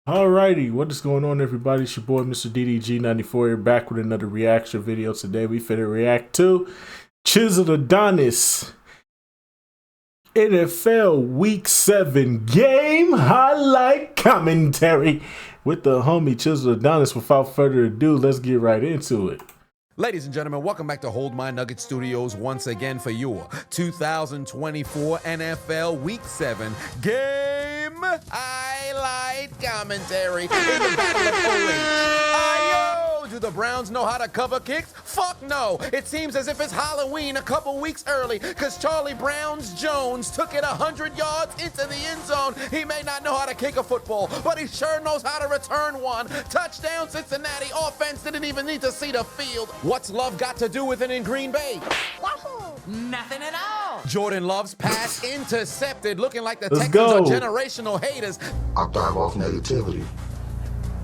Alrighty, what is going on, everybody? It's your boy, Mr. DDG94 here, back with another reaction video. Today, we finna react to Chiseled Adonis NFL Week 7 game highlight commentary with the homie Chiseled Adonis. Without further ado, let's get right into it. Ladies and gentlemen, welcome back to Hold My Nugget Studios once again for your 2024 NFL Week 7 game highlight commentary in the Battle of OH. Ayo! Do the Browns know how to cover kicks? Fuck no! It seems as if it's Halloween a couple weeks early because Charlie Browns-Jones took it 100 yards into the end zone. He may not know how to kick a football, but he sure knows how to return one. Touchdown Cincinnati. Offense didn't even need to see the field. What's Love got to do with it in Green Bay? Nothing at all. Jordan Love's pass intercepted, looking like the Let's Texans go. are generational haters. I thrive off negativity.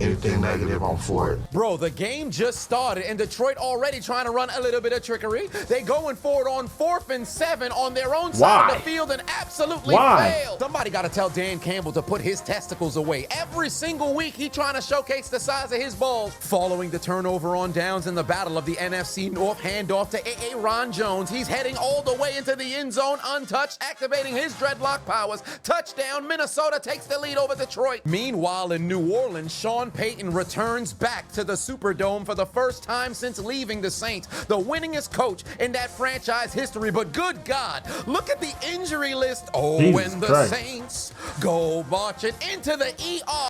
Anything negative, I'm for it. Bro, the game just started, and Detroit already trying to run a little bit of trickery. They going for it on 4th and 7 on their own side of the field and absolutely fail. Somebody got to tell Dan Campbell to put his testicles away. Every single week, he trying to showcase the size of his balls. Following the turnover on downs in the battle of the NFC North, handoff to Ron Jones. He's heading all the way into the end zone untouched, activating his dreadlock powers. Touchdown, Minnesota takes the lead over Detroit. Meanwhile, in New Orleans, Sean Payton returns back to the Superdome for the first time since leaving the Saints, the winningest coach in that franchise history. But good God, look at the injury list. Oh, Jesus when the Christ. Saints go marching into the ER.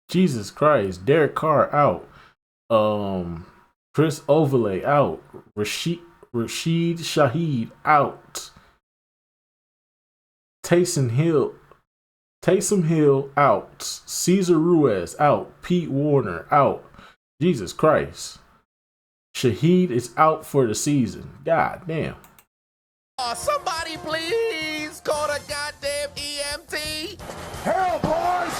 Jesus Christ, Derek Carr out. Chris Overlay out. Rashid Shaheed out. Taysom Hill out. Cesar Ruiz out. Pete Warner out. Jesus Christ. Shaheed is out for the season. God damn. Somebody please call the goddamn EMT. Hell, boys!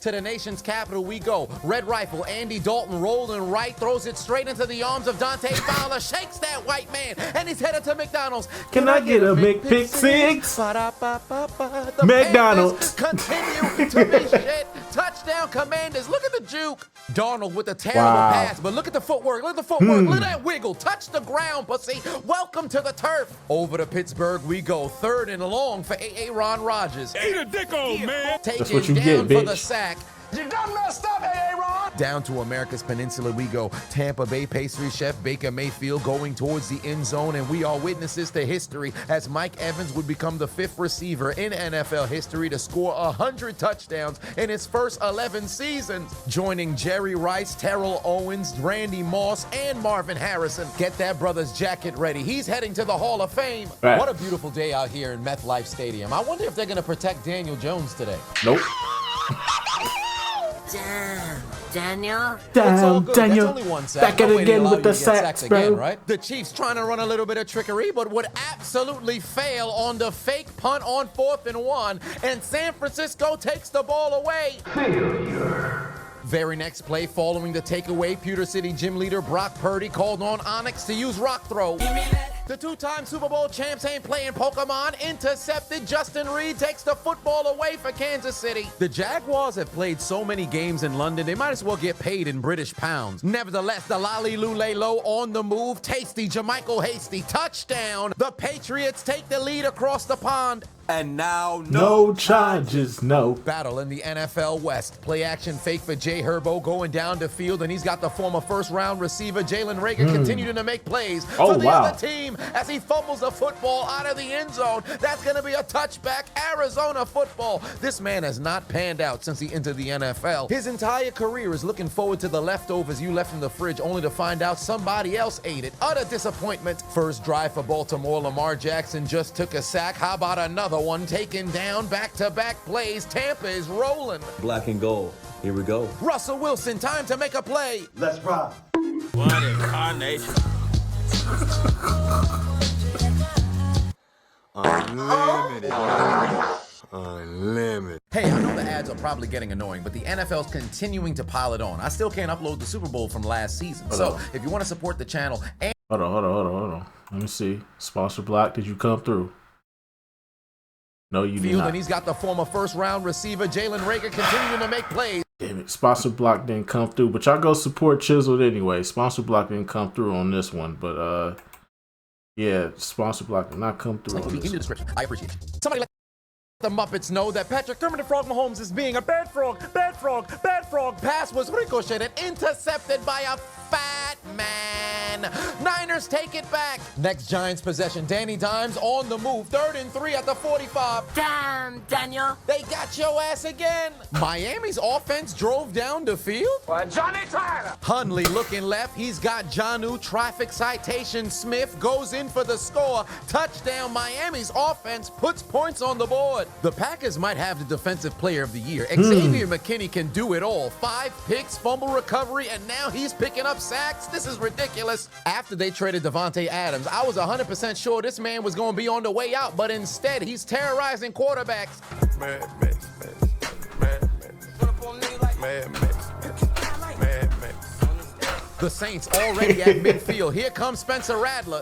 To the nation's capital we go. Red Rifle, Andy Dalton rolling right, throws it straight into the arms of Dante Fowler, shakes that white man, and he's headed to McDonald's. Can I get a McPick six? The McDonald's. Panthers continue to be shit. Touchdown Commanders. Look at the juke. Darnold with a terrible pass, but look at the footwork. Look at the footwork. Look at that wiggle. Touch the ground, pussy. Welcome to the turf. Over to Pittsburgh we go. 3rd and long for Aaron Rodgers. Eat a dick, old man. That's what Taken you down get, for the bitch. sack. You done messed up, Aaron! Down to America's Peninsula we go. Tampa Bay pastry chef Baker Mayfield going towards the end zone, and we are witnesses to history as Mike Evans would become the 5th receiver in NFL history to score 100 touchdowns in his first 11 seasons, joining Jerry Rice, Terrell Owens, Randy Moss, and Marvin Harrison. Get that brother's jacket ready. He's heading to the Hall of Fame. Right. What a beautiful day out here in MetLife Stadium. I wonder if they're going to protect Daniel Jones today. Nope. Damn, Daniel. It's all Damn, good. Daniel. That's only one sack. Back at No it way they again allow with you the to get sacks, sacked bro. again, right? The Chiefs trying to run a little bit of trickery, but would absolutely fail on the fake punt on 4th and 1, and San Francisco takes the ball away. Very next play, following the takeaway, Pewter City gym leader Brock Purdy called on Onyx to use rock throw. The 2-time Super Bowl champs ain't playing Pokemon. Intercepted. Justin Reed takes the football away for Kansas City. The Jaguars have played so many games in London, they might as well get paid in British pounds. Nevertheless, the Lolly Lule Low on the move. Tasty, Jermichael Hasty. Touchdown. The Patriots take the lead across the pond. And now, No charges, no. Battle in the NFL West. Play action fake for Jay Herbo going down the field, and he's got the former first-round receiver Jalen Reagor continuing to make plays for the other team as he fumbles the football out of the end zone. That's going to be a touchback. Arizona football. This man has not panned out since he entered the NFL. His entire career is looking forward to the leftovers you left in the fridge, only to find out somebody else ate it. Utter disappointment. First drive for Baltimore. Lamar Jackson just took a sack. How about another one taken down? Back-to-back plays. Tampa is rolling. Black and gold. Here we go. Russell Wilson, time to make a play. Let's ride. what incarnation? Unlimited. Unlimited. Hey, I know the ads are probably getting annoying, but the NFL's continuing to pile it on. I still can't upload the Super Bowl from last season. So if you want to support the channel and Hold on. Let me see. Sponsor block, did you come through? No, you do Field, not. and he's got the former first-round receiver Jalen Reagor continuing to make plays. Damn it, sponsor block didn't come through, but y'all go support Chiseled anyway. Sponsor block didn't come through on this one, but yeah, sponsor block did not come through on In this the one. description. I appreciate it. Somebody let the Muppets know that Patrick Kermit the Frog Mahomes is being a bad frog, bad frog, bad frog. Pass was ricocheted, intercepted by a fat man. Niners take it back. Next Giants possession. Danny Dimes on the move. 3rd and 3 at the 45. Damn, Daniel. They got your ass again. Miami's offense drove down the field. Johnny Tyler. Hundley looking left. He's got Jonnu. Traffic citation. Smith goes in for the score. Touchdown. Miami's offense puts points on the board. The Packers might have the defensive player of the year. Xavier McKinney can do it all. 5 picks, fumble recovery, and now he's picking up sacks. This is ridiculous. After they traded Devontae Adams, I was 100% sure this man was going to be on the way out, but instead he's terrorizing quarterbacks. The Saints already at midfield. Here comes Spencer Rattler.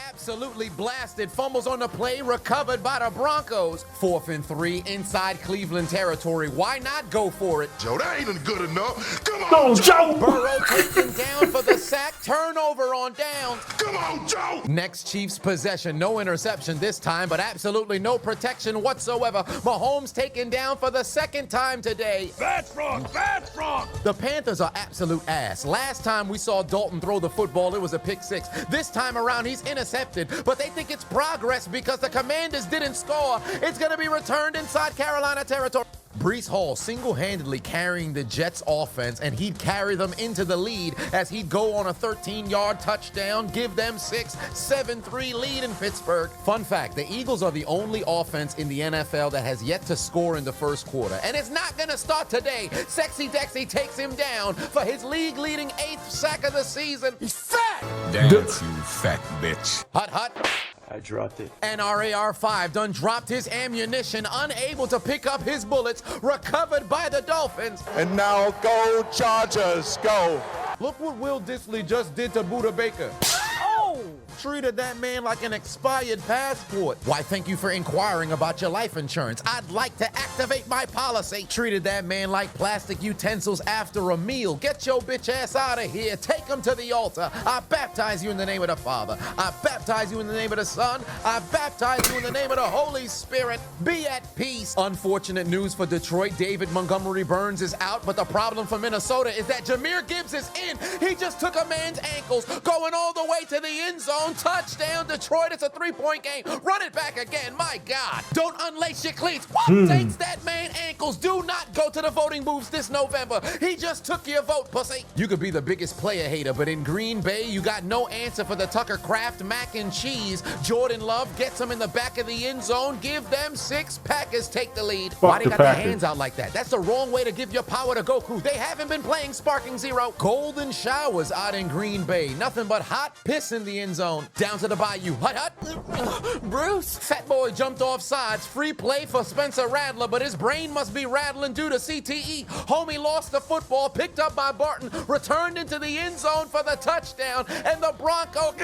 Absolutely blasted. Fumbles on the play, recovered by the Broncos. 4th and 3 inside Cleveland territory. Why not go for it? Joe, that ain't good enough. Come on, Go, Joe! Burrow taken down for the sack. Turnover on downs. Come on, Joe. Next Chiefs possession. No interception this time, but absolutely no protection whatsoever. Mahomes taken down for the 2nd time today. Bad frog, bad frog. The Panthers are absolute ass. Last time we saw Dalton throw the football, it was a pick 6. This time around, he's intercepted, but they think it's progress because the Commanders didn't score. It's going to be returned inside Carolina territory. Breece Hall single-handedly carrying the Jets offense, and he'd carry them into the lead as he'd go on a 13-yard touchdown, give them 7-3 lead in Pittsburgh. Fun fact, the Eagles are the only offense in the NFL that has yet to score in the first quarter, and it's not going to start today. Sexy Dexy takes him down for his league-leading 8th sack of the season. He's fat! Dance, you fat bitch. Hut, hut. I dropped it. And RAR5 done dropped his ammunition, unable to pick up his bullets, recovered by the Dolphins. And now go Chargers, go. Look what Will Dissly just did to Buda Baker. Oh! Treated that man like an expired passport. Why, thank you for inquiring about your life insurance. I'd like to activate my policy. Treated that man like plastic utensils after a meal. Get your bitch ass out of here. Take him to the altar. I baptize you in the name of the Father. I baptize you in the name of the Son. I baptize you in the name of the Holy Spirit. Be at peace. Unfortunate news for Detroit. David Montgomery Burns is out, but the problem for Minnesota is that Jahmyr Gibbs is in. He just took a man's ankles, going all the way to the end zone. Touchdown, Detroit. It's a 3-point game. Run it back again. My God. Don't unlace your cleats. What takes that man ankles? Do not go to the voting booths this November. He just took your vote, pussy. You could be the biggest player hater, but in Green Bay, you got no answer for the Tucker Kraft mac and cheese. Jordan Love gets them in the back of the end zone. Give them 6. Packers take the lead. Why they got their hands out like that? That's the wrong way to give your power to Goku. They haven't been playing Sparking Zero. Golden showers out in Green Bay. Nothing but hot piss in the end zone. Down to the bayou. Hut, hut. Bruce. Fat boy jumped off sides. Free play for Spencer Rattler, but his brain must be rattling due to CTE. Homie lost the football, picked up by Barton, returned into the end zone for the touchdown, and the Broncos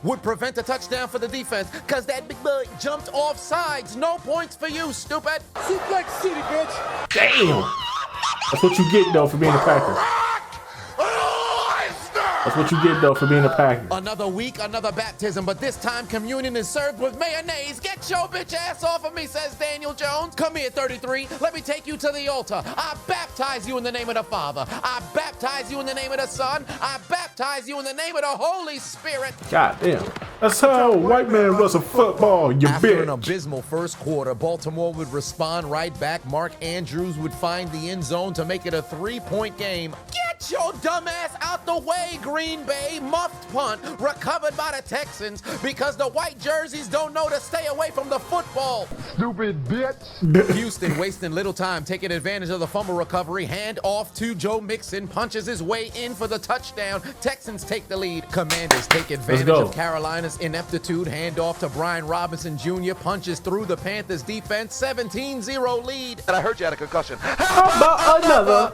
would prevent a touchdown for the defense because that big boy jumped off sides. No points for you, stupid. Suplex City, bitch. Damn. That's what you get, though, for being a Packer. That's what you get, though, for being a Packer. Another week, another baptism, but this time communion is served with mayonnaise. Get your bitch ass off of me, says Daniel Jones. Come here, 33. Let me take you to the altar. I baptize you in the name of the Father. I baptize you in the name of the Son. I baptize you in the name of the Holy Spirit. God damn. That's how a white man runs a football, you After an bitch. abysmal first quarter, Baltimore would respond right back. Mark Andrews would find the end zone to make it a 3-point game. Get your dumb ass out the way, Green Bay. Muffed punt recovered by the Texans because the white jerseys don't know to stay away from the football. Stupid bitch. Houston wasting little time, taking advantage of the fumble recovery. Hand off to Joe Mixon, punches his way in for the touchdown. Texans take the lead. Commanders take advantage of Carolina's ineptitude. Hand off to Brian Robinson Jr., punches through the Panthers defense. 17-0 lead. And I heard you had a concussion. How about another?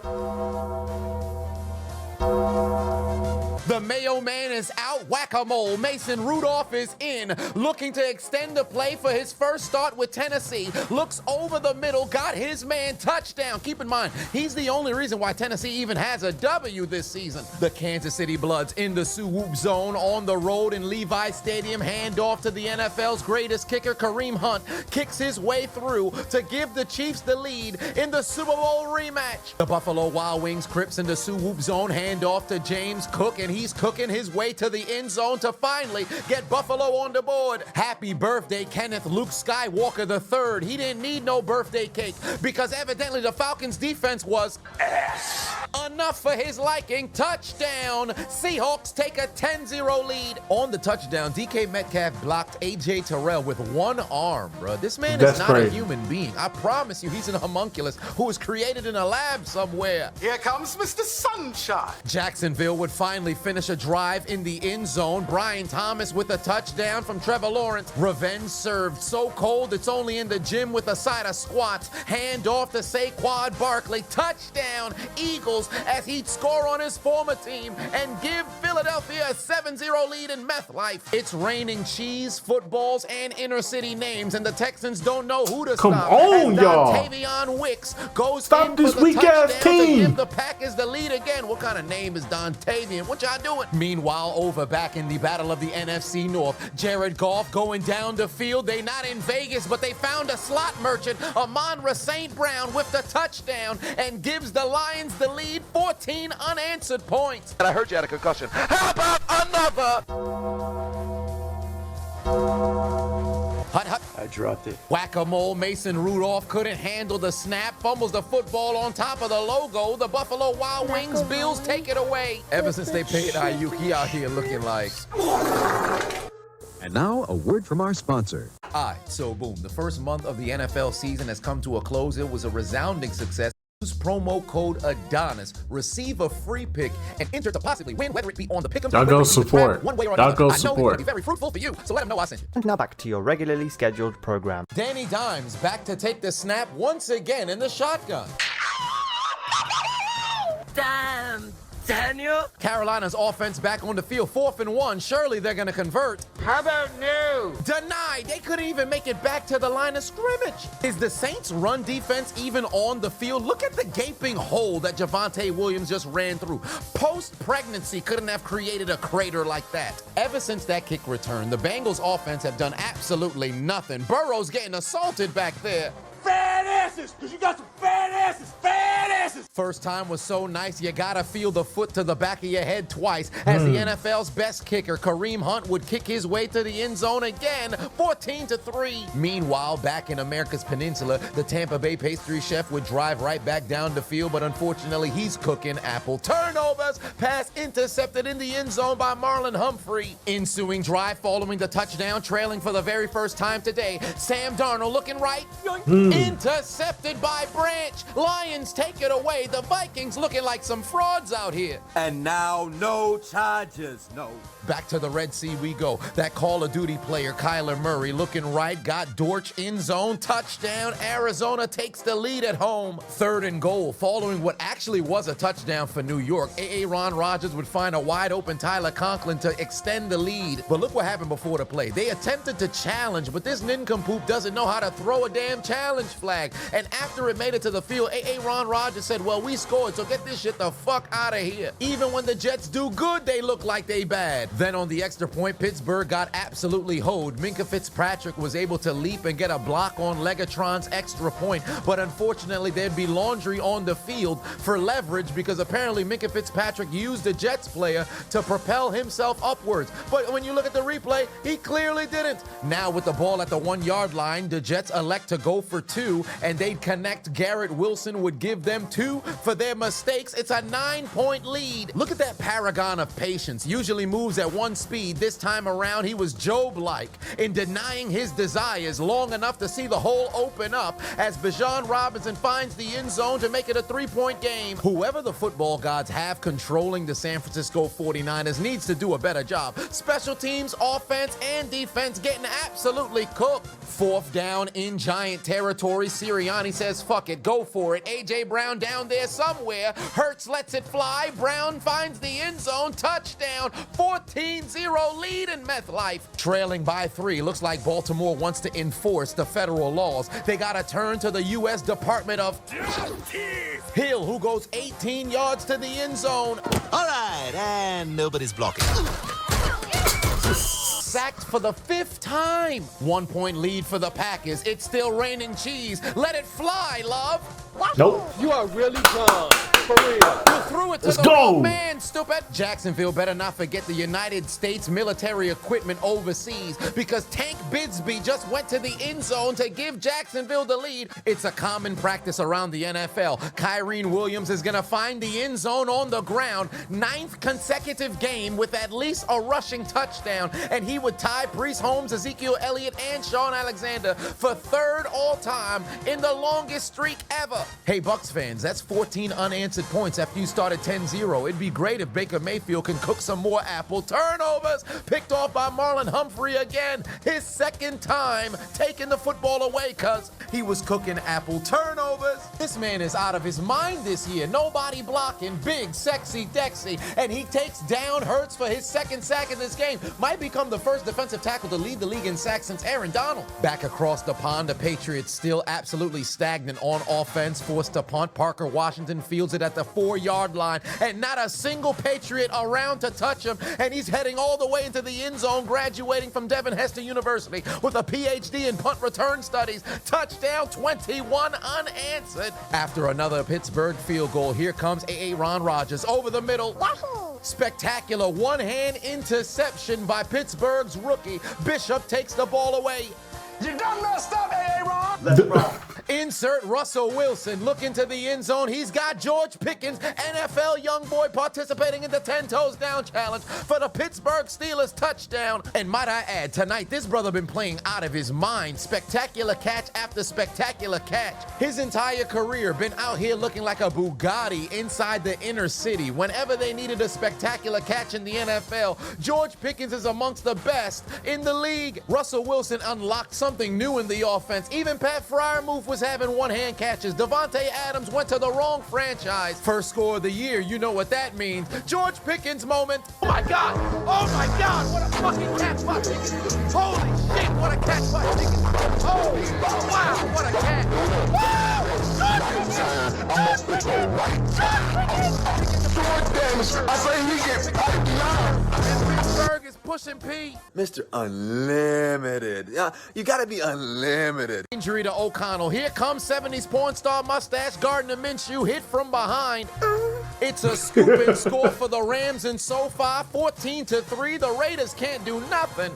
The Mayo Man is out. Whack-a-mole. Mason Rudolph is in, looking to extend the play for his first start with Tennessee. Looks over the middle, got his man, touchdown. Keep in mind, he's the only reason why Tennessee even has a W this season. The Kansas City Bloods in the swoop zone on the road in Levi Stadium. Handoff to the NFL's greatest kicker, Kareem Hunt, kicks his way through to give the Chiefs the lead in the Super Bowl rematch. The Buffalo Wild Wings Crips in the swoop zone. Handoff to James Cook, and he's cooking his way to the end zone to finally get Buffalo on the board. Happy birthday, Kenneth Luke Skywalker III. He didn't need no birthday cake because evidently the Falcons defense was ass. Enough for his liking. Touchdown. Seahawks take a 10-0 lead. On the touchdown, DK Metcalf blocked AJ Terrell with one arm, bro. This man is not a human being. I promise you, he's an homunculus who was created in a lab somewhere. Here comes Mr. Sunshine. Jacksonville would finally finish a drive in the end zone. Brian Thomas with a touchdown from Trevor Lawrence. Revenge served. So cold, it's only in the gym with a side of squats. Hand off to Saquon Barkley. Touchdown, Eagles, as he'd score on his former team and give Philadelphia a 7-0 lead in meth life. It's raining cheese, footballs, and inner city names, and the Texans don't know who to stop. Come on, y'all. Tavion Wicks goes stop in this for the weak-ass touchdown team. to give the Packers the lead again. What kind of name is Dontavian? What y'all doing? Meanwhile, over back in the battle of the NFC North, Jared Goff going down the field. They not in Vegas, but they found a slot merchant, Amon-Ra St. Brown, with the touchdown and gives the Lions the lead, 14 unanswered points. And I heard you had a concussion. How about another? Hut, hut. I dropped it. Whack-a-mole. Mason Rudolph couldn't handle the snap, fumbles the football on top of the logo. The Buffalo Wild Wings Bills take it away. Ever since they paid Ayuk, he out here looking like... And now, a word from our sponsor. Alright, so boom. The first month of the NFL season has come to a close. It was a resounding success. Use promo code Adonis, receive a free pick, and enter to possibly win, whether it be on the pick'em. Y'all go support. One way or Y'all another. go I know support. it'll be very fruitful for you, so let them know I sent you. And now back to your regularly scheduled program. Danny Dimes back to take the snap once again in the shotgun. Damn, Daniel. Carolina's offense back on the field, 4th and 1. Surely they're going to convert. How about no? Denied. They couldn't even make it back to the line of scrimmage. Is the Saints' run defense even on the field? Look at the gaping hole that Javonte Williams just ran through. Post-pregnancy couldn't have created a crater like that. Ever since that kick return, the Bengals' offense have done absolutely nothing. Burrow's getting assaulted back there. Fat asses, because you got some fat asses, fat asses. First time was so nice, you gotta feel the foot to the back of your head twice as the NFL's best kicker, Kareem Hunt, would kick his way to the end zone again, 14-3. Meanwhile, back in America's Peninsula, the Tampa Bay pastry chef would drive right back down the field, but unfortunately, he's cooking apple turnovers. Pass intercepted in the end zone by Marlon Humphrey. Ensuing drive following the touchdown, trailing for the very first time today. Sam Darnold looking right. Intercepted by Branch. Lions take it away. The Vikings looking like some frauds out here. And now, no charges, no. Back to the Red Sea we go. That Call of Duty player, Kyler Murray, looking right, got Dortch in zone, touchdown. Arizona takes the lead at home. 3rd and goal, following what actually was a touchdown for New York. Aaron Rodgers would find a wide open Tyler Conklin to extend the lead. But look what happened before the play. They attempted to challenge, but this nincompoop doesn't know how to throw a damn challenge flag. And after it made it to the field, Aaron Rodgers said, well, we scored, so get this shit the fuck out of here. Even when the Jets do good, they look like they bad. Then on the extra point, Pittsburgh got absolutely hoed. Minkah Fitzpatrick was able to leap and get a block on Legatron's extra point, but unfortunately there'd be laundry on the field for leverage because apparently Minkah Fitzpatrick used the Jets player to propel himself upwards. But when you look at the replay, he clearly didn't. Now with the ball at the 1-yard line, the Jets elect to go for 2, and they'd connect. Garrett Wilson would give them 2 for their mistakes. It's a 9-point lead. Look at that paragon of patience. Usually moves at one speed. This time around, he was Job-like in denying his desires long enough to see the hole open up as Bijan Robinson finds the end zone to make it a 3-point game. Whoever the football gods have controlling the San Francisco 49ers needs to do a better job. Special teams, offense, and defense getting absolutely cooked. 4th down in Giant territory. Sirianni says, fuck it, go for it. A.J. Brown down there somewhere. Hurts lets it fly. Brown finds the end zone. Touchdown. 14-0 lead in Meth Life. Trailing by 3. Looks like Baltimore wants to enforce the federal laws. They got to turn to the U.S. Department of Justice. Hill, who goes 18 yards to the end zone. All right, and nobody's blocking. Sacked for the 5th time. 1 point lead for the Packers. It's still raining cheese. Let it fly, love. Nope. You are really dumb. For real. You threw it to Let's the go. wrong man, stupid. Jacksonville better not forget the United States military equipment overseas, because Tank Bigsby just went to the end zone to give Jacksonville the lead. It's a common practice around the NFL. Kyrene Williams is going to find the end zone on the ground. 9th consecutive game with at least a rushing touchdown, and he would tie Priest Holmes, Ezekiel Elliott, and Sean Alexander for 3rd all-time in the longest streak ever. Hey, Bucks fans, that's 14 unanswered points after you started 10-0. It'd be great if Baker Mayfield can cook some more apple turnovers. Picked off by Marlon Humphrey again. His 2nd time taking the football away because he was cooking apple turnovers. This man is out of his mind this year. Nobody blocking. Big, sexy, Dexy. And he takes down Hurts for his 2nd sack in this game. Might become the first defensive tackle to lead the league in sacks since Aaron Donald. Back across the pond, the Patriots still absolutely stagnant on offense. Forced to punt. Parker Washington fields it at the 4-yard line, and not a single Patriot around to touch him, and he's heading all the way into the end zone, graduating from Devin Hester University with a PhD in punt return studies. Touchdown, 21 unanswered. After another Pittsburgh field goal, here comes Aaron Rodgers over the middle. Spectacular one-hand interception by Pittsburgh's rookie. Bishop takes the ball away. You done messed up, Aaron. Let's roll. Insert Russell Wilson. Look into the end zone. He's got George Pickens, NFL young boy, participating in the 10 toes down challenge for the Pittsburgh Steelers touchdown. And might I add, tonight this brother been playing out of his mind. Spectacular catch after spectacular catch. His entire career been out here looking like a Bugatti inside the inner city. Whenever they needed a spectacular catch in the NFL, George Pickens is amongst the best in the league. Russell Wilson unlocked something new in the offense. Even Pat Freiermuth was having one-hand catches. Devontae Adams went to the wrong franchise. First score of the year, you know what that means. George Pickens moment. Oh my God! Oh my God! What a fucking catch by Pickens! Holy shit! What a catch by Pickens! Oh wow! What a catch! I say he gets Pittsburgh is pushing P. Mr. Unlimited. You gotta be unlimited. Injury to O'Connell. Here comes 70s porn star mustache Gardner Minshew, hit from behind. It's a scoop and score for the Rams in SoFi, 14-3. The Raiders can't do nothing.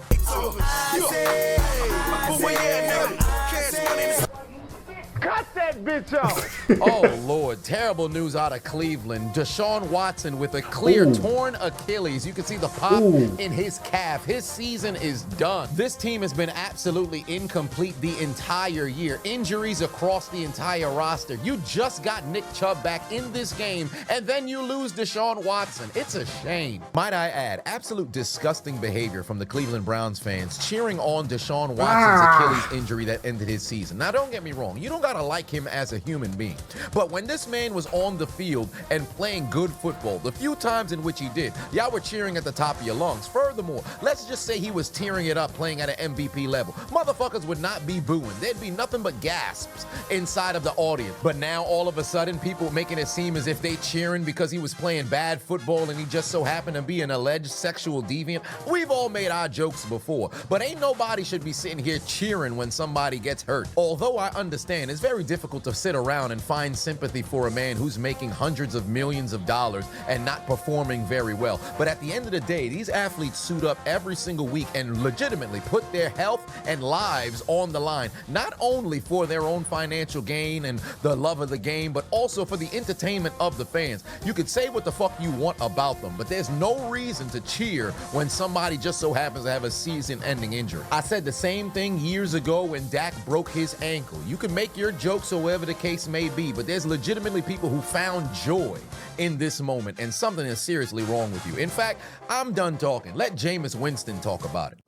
Cut that bitch off! Oh, Lord. Terrible news out of Cleveland. Deshaun Watson with a clear torn Achilles. You can see the pop in his calf. His season is done. This team has been absolutely incomplete the entire year. Injuries across the entire roster. You just got Nick Chubb back in this game, and then you lose Deshaun Watson. It's a shame. Might I add, absolute disgusting behavior from the Cleveland Browns fans cheering on Deshaun Watson's Achilles injury that ended his season. Now, don't get me wrong. You don't gotta like him as a human being. But when this man was on the field and playing good football, the few times in which he did, y'all were cheering at the top of your lungs. Furthermore, let's just say he was tearing it up playing at an MVP level. Motherfuckers would not be booing. There'd be nothing but gasps inside of the audience. But now all of a sudden, people making it seem as if they cheering because he was playing bad football and he just so happened to be an alleged sexual deviant. We've all made our jokes before, but ain't nobody should be sitting here cheering when somebody gets hurt. Although I understand it's very difficult to sit around and find sympathy for a man who's making hundreds of millions of dollars and not performing very well. But at the end of the day, these athletes suit up every single week and legitimately put their health and lives on the line, not only for their own financial gain and the love of the game, but also for the entertainment of the fans. You could say what the fuck you want about them, but there's no reason to cheer when somebody just so happens to have a season-ending injury. I said the same thing years ago when Dak broke his ankle. You can make your jokes or whatever the case may be, but there's legitimately people who found joy in this moment, and something is seriously wrong with you. In fact, I'm done talking. Let Jameis Winston talk about it.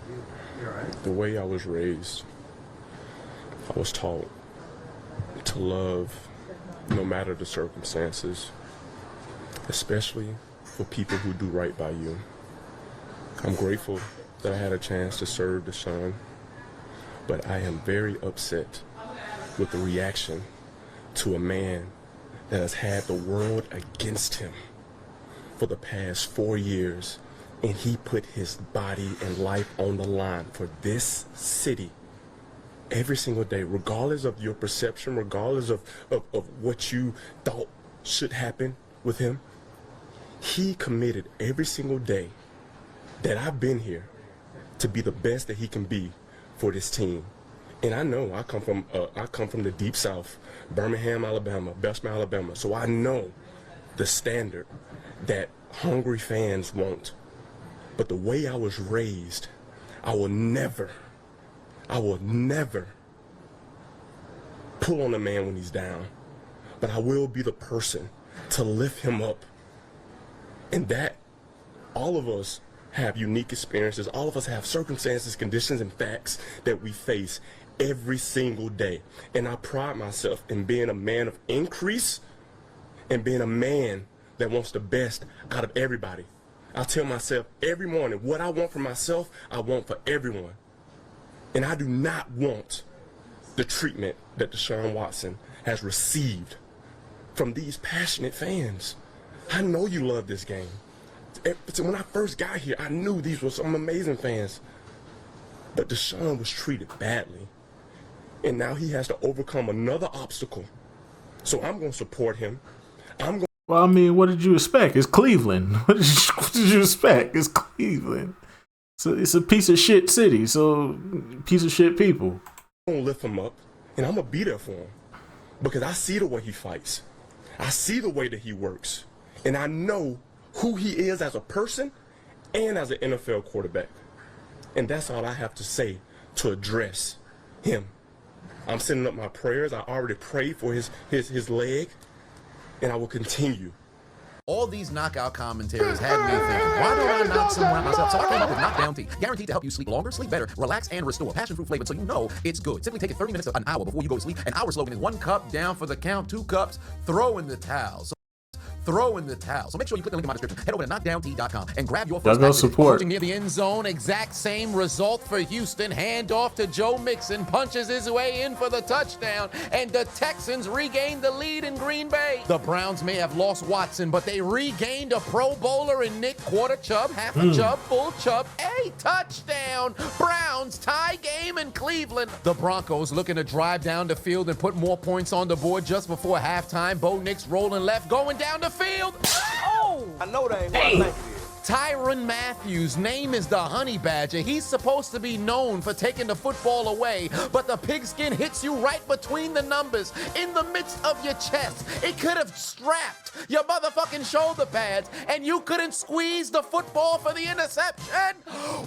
The way I was raised, I was taught to love no matter the circumstances, especially for people who do right by you. I'm grateful that I had a chance to serve the son, but I am very upset with the reaction to a man that has had the world against him for the past 4 years, and he put his body and life on the line for this city every single day, regardless of your perception, regardless of what you thought should happen with him. He committed every single day that I've been here to be the best that he can be for this team. And I know I come from the deep south, Birmingham, Alabama, Bessemer, Alabama. So I know the standard that hungry fans want. But the way I was raised, I will never pull on a man when he's down. But I will be the person to lift him up. And that, all of us have unique experiences. All of us have circumstances, conditions, and facts that we face every single day. And I pride myself in being a man of increase and being a man that wants the best out of everybody. I tell myself every morning what I want for myself, I want for everyone. And I do not want the treatment that Deshaun Watson has received from these passionate fans. I know you love this game. When I first got here, I knew these were some amazing fans. But Deshaun was treated badly. And now he has to overcome another obstacle. So I'm going to support him. Well, I mean, what did you expect? It's Cleveland. What did you expect? It's Cleveland. So it's a piece of shit city. So piece of shit people. I'm going to lift him up, and I'm going to be there for him. Because I see the way he fights. I see the way that he works. And I know who he is as a person and as an NFL quarterback. And that's all I have to say to address him. I'm sending up my prayers. I already prayed for his leg, and I will continue. All these knockout commentaries had me thinking, why do I not surround myself? So I came up with Knockdown Tea, guaranteed to help you sleep longer, sleep better, relax, and restore. Passion fruit flavored, so you know it's good. Simply take it 30 minutes to an hour before you go to sleep. And our slogan is 1 cup down for the count, 2 cups, throw in the towel. Throw in the towel. So make sure you click the link in my description. Head over to knockdowntea.com and grab your first package. Coaching near the end zone, exact same result for Houston. Hand off to Joe Mixon, punches his way in for the touchdown, and the Texans regain the lead in Green Bay. The Browns may have lost Watson, but they regained a Pro Bowler in Nick Quarter Chubb, half a Chubb, full Chubb, a touchdown. Browns tie game in Cleveland. The Broncos looking to drive down the field and put more points on the board just before halftime. Bo Nix rolling left, going down the field. Oh! I know that ain't what I think it is. Tyrann Mathieu's name is the Honey Badger. He's supposed to be known for taking the football away, but the pigskin hits you right between the numbers, in the midst of your chest. It could have strapped your motherfucking shoulder pads, and you couldn't squeeze the football for the interception.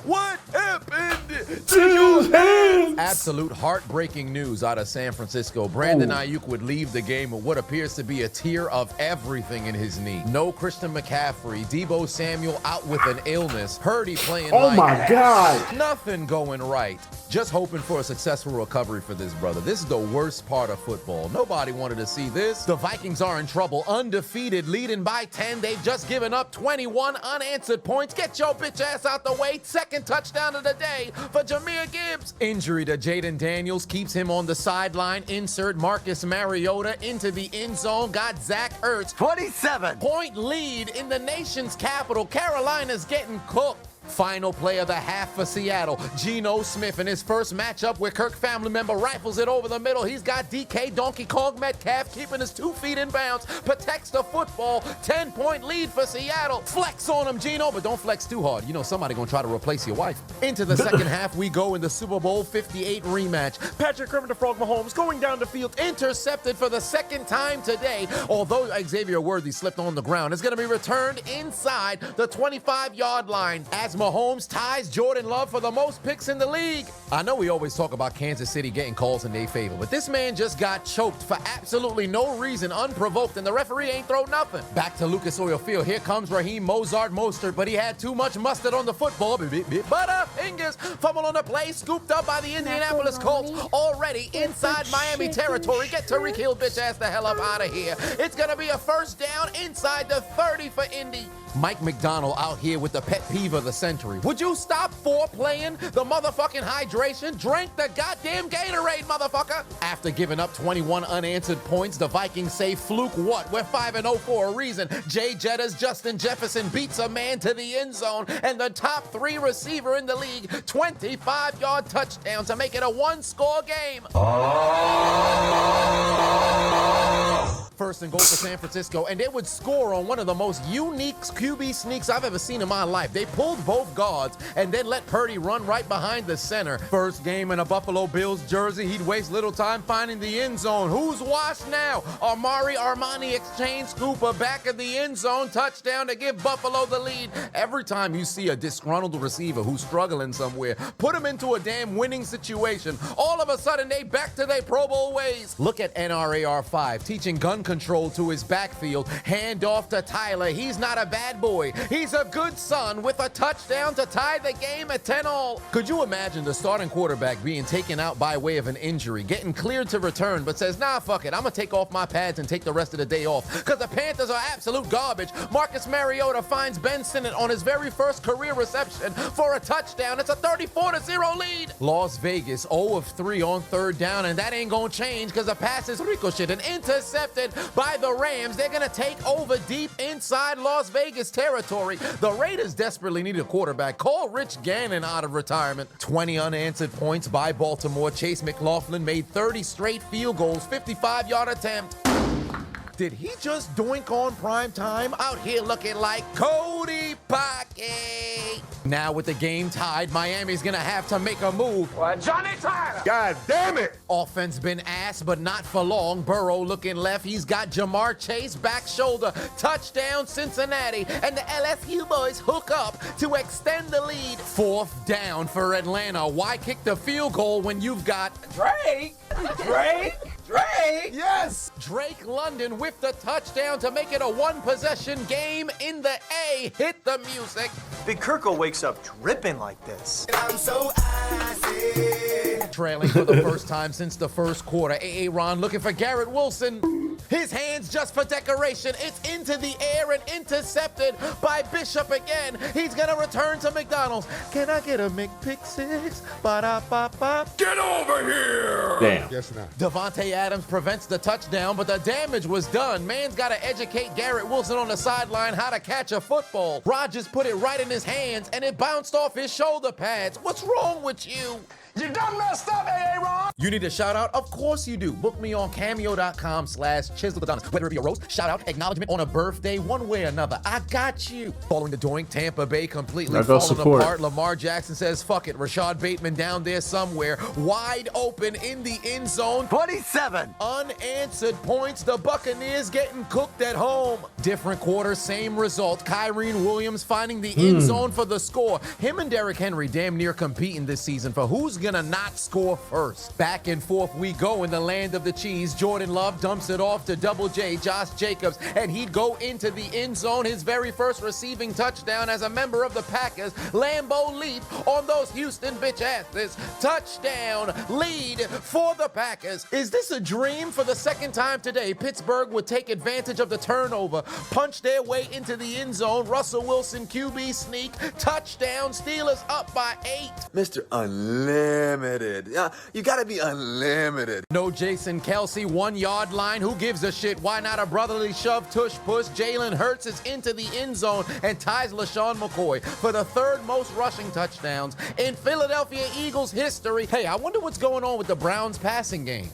What happened to your hands? Absolute heartbreaking news out of San Francisco. Brandon Ayuk would leave the game with what appears to be a tear of everything in his knee. No Christian McCaffrey, Deebo Samuel out with an illness. Purdy playing oh my God. Nothing going right. Just hoping for a successful recovery for this brother. This is the worst part of football. Nobody wanted to see this. The Vikings are in trouble. Undefeated, leading by 10. They've just given up 21 unanswered points. Get your bitch ass out the way. Second touchdown of the day for Jahmyr Gibbs. Injury to Jaden Daniels keeps him on the sideline. Insert Marcus Mariota into the end zone. Got Zach Ertz. 27-point lead in the nation's capital. Carolina's getting cooked. Final play of the half for Seattle. Geno Smith in his first matchup with Kirk family member rifles it over the middle. He's got DK Donkey Kong Metcalf keeping his 2 feet in bounds. Protects the football. 10-point lead for Seattle. Flex on him, Geno, but don't flex too hard. You know somebody gonna try to replace your wife. Into the second half we go in the Super Bowl 58 rematch. Patrick Kermit the Frog Mahomes going down the field. Intercepted for the second time today. Although Xavier Worthy slipped on the ground, it's gonna be returned inside the 25-yard line as Mahomes ties Jordan Love for the most picks in the league. I know we always talk about Kansas City getting calls in their favor, but this man just got choked for absolutely no reason, unprovoked, and the referee ain't throw nothing. Back to Lucas Oil Field. Here comes Raheem Mozart Mostert, but he had too much mustard on the football. Butterfingers fumble on the play, scooped up by the Indianapolis Colts, already inside Miami territory. Get Tariq Hill bitch ass the hell up out of here. It's gonna be a first down inside the 30 for Indy. Mike McDonald out here with the pet peeve of the century. Would you stop foreplaying the motherfucking hydration? Drink the goddamn Gatorade, motherfucker! After giving up 21 unanswered points, the Vikings say, fluke what? We're 5-0 for a reason. Jay Jetter's Justin Jefferson beats a man to the end zone, and the top 3 receiver in the league, 25-yard touchdown to make it a 1-score game. First and goal for San Francisco, and they would score on one of the most unique QB sneaks I've ever seen in my life. They pulled both guards and then let Purdy run right behind the center. First game in a Buffalo Bills jersey, he'd waste little time finding the end zone. Who's washed now? Amari Armani exchange scooper back of the end zone, touchdown to give Buffalo the lead. Every time you see a disgruntled receiver who's struggling somewhere, put him into a damn winning situation. All of a sudden, they back to their Pro Bowl ways. Look at NRAR 5, teaching gun control to his backfield. Hand off to Tyler. He's not a bad boy. He's a good son with a touchdown to tie the game at 10-all. Could you imagine the starting quarterback being taken out by way of an injury, getting cleared to return, but says, nah, fuck it, I'm gonna take off my pads and take the rest of the day off, because the Panthers are absolute garbage. Marcus Mariota finds Ben Sinnott on his very first career reception for a touchdown. It's a 34-0 lead. Las Vegas 0 of 3 on third down, and that ain't gonna change because the pass is ricocheted and intercepted by the Rams. They're gonna take over deep inside Las Vegas territory. The Raiders desperately need a quarterback. Call Rich Gannon out of retirement. 20 unanswered points by Baltimore. Chase McLaughlin made 30 straight field goals, 55-yard attempt. Did he just doink on prime time? Out here looking like Cody Pocket. Now with the game tied, Miami's gonna have to make a move. Well, Johnny Tyler! God damn it! Offense been ass, but not for long. Burrow looking left. He's got Jamar Chase back shoulder. Touchdown Cincinnati. And the LSU boys hook up to extend the lead. 4th down for Atlanta. Why kick the field goal when you've got Drake! Yes! Drake London with the touchdown to make it a 1-possession game in the A. Hit the music. Big Kirkle wakes up dripping like this. I'm so icy. Trailing for the first time since the first quarter. Aaron looking for Garrett Wilson. His hands just for decoration. It's into the air and intercepted by Bishop again. He's gonna return to McDonald's. Can I get a McPick-6? Ba-da-ba-ba. Get over here! Damn. Guess not. Devontae Adams prevents the touchdown, but the damage was done. Man's got to educate Garrett Wilson on the sideline how to catch a football. Rodgers put it right in his hands, and it bounced off his shoulder pads. What's wrong with you? You done messed up, Aaron! You need a shout out? Of course you do. Book me on cameo.com/Chiseled Adonis. Whether it be a roast, shout out, acknowledgement on a birthday, one way or another. I got you. Following the doink, Tampa Bay completely falling apart. Lamar Jackson says, fuck it. Rashad Bateman down there somewhere. Wide open in the end zone. 27. Unanswered points. The Buccaneers getting cooked at home. Different quarter, same result. Kyrene Williams finding the end zone for the score. Him and Derrick Henry damn near competing this season for who's gonna not score first. Back and forth we go in the land of the cheese. Jordan Love dumps it off to Double J, Josh Jacobs, and he'd go into the end zone. His very first receiving touchdown as a member of the Packers. Lambeau Leap on those Houston bitch asses. Touchdown lead for the Packers. Is this a dream? For the second time today, Pittsburgh would take advantage of the turnover, punch their way into the end zone. Russell Wilson QB sneak, touchdown, Steelers up by 8. Mr. Unlimited. You gotta be unlimited. No Jason Kelsey, 1-yard line. Who gives a shit? Why not a brotherly shove, tush push? Jalen Hurts is into the end zone and ties LaShawn McCoy for the 3rd most rushing touchdowns in Philadelphia Eagles history. Hey, I wonder what's going on with the Browns passing game.